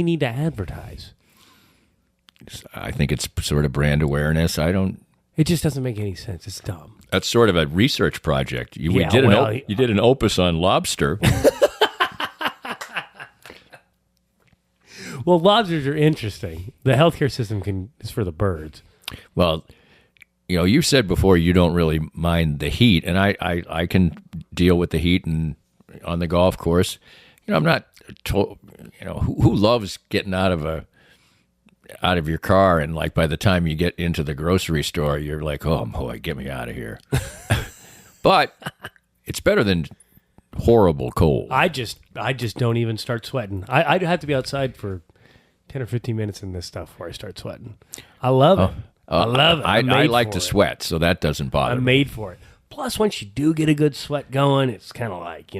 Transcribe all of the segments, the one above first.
you need to advertise? I think it's sort of brand awareness. It just doesn't make any sense. It's dumb. That's sort of a research project. You did an opus on lobster. Well, lobsters are interesting. The healthcare system is for the birds. Well, you said before you don't really mind the heat, and I can deal with the heat and on the golf course. I'm not who loves getting out of your car and like by the time you get into the grocery store you're like, oh boy, get me out of here. But it's better than horrible cold. I just don't even start sweating. I'd have to be outside for 10 or 15 minutes in this stuff before I start sweating. I love it. I love it. I like to sweat, so that doesn't bother me. I'm made for it. Plus, once you do get a good sweat going, it's kind of like,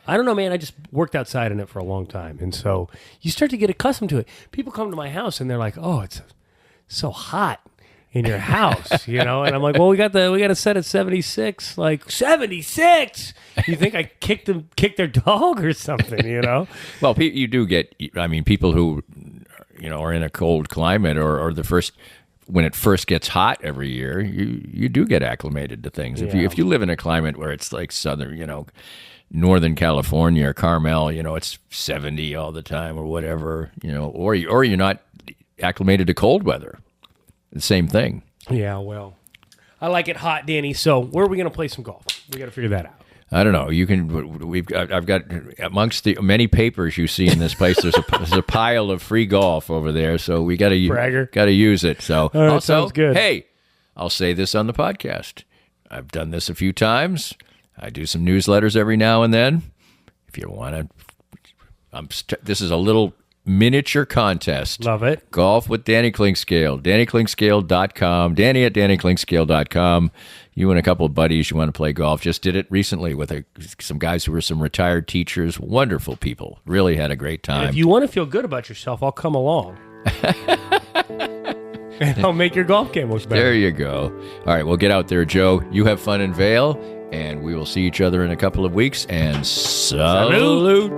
I don't know, man. I just worked outside in it for a long time. And so you start to get accustomed to it. People come to my house and they're like, oh, it's so hot in your house, And I'm like, well, we got a set at 76. Like, 76? You think I kicked their dog or something, Well, you do get, people who, are in a cold climate or when it first gets hot every year, you do get acclimated to things. Yeah. If you live in a climate where it's like southern, Northern California or Carmel, it's 70 all the time or whatever, or you're not acclimated to cold weather. The same thing. Yeah, well, I like it hot, Danny. So where are we going to play some golf? We got to figure that out. I don't know. I've got amongst the many papers you see in this place. There's a pile of free golf over there. So we got to use it. So all right, also, sounds good. Hey, I'll say this on the podcast. I've done this a few times. I do some newsletters every now and then. If you want to, this is a little miniature contest. Love it. Golf with Danny Clinkscale. DannyClinkscale.com. Danny at DannyClinkscale.com. You and a couple of buddies, you want to play golf. Just did it recently with some guys who were some retired teachers. Wonderful people. Really had a great time. And if you want to feel good about yourself, I'll come along. And I'll make your golf game look better. There you go. All right, well, get out there, Joe. You have fun in Vail, and we will see each other in a couple of weeks. And salute.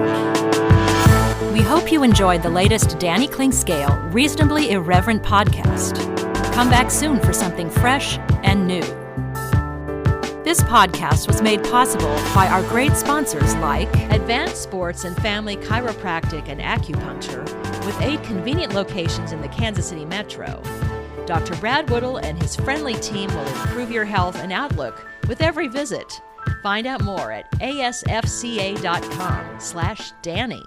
We hope you enjoyed the latest Danny Clinkscale Reasonably Irreverent podcast. Come back soon for something fresh and new. This podcast was made possible by our great sponsors like Advanced Sports and Family Chiropractic and Acupuncture, with 8 convenient locations in the Kansas City metro. Dr. Brad Woodall and his friendly team will improve your health and outlook with every visit. Find out more at asfca.com/Danny.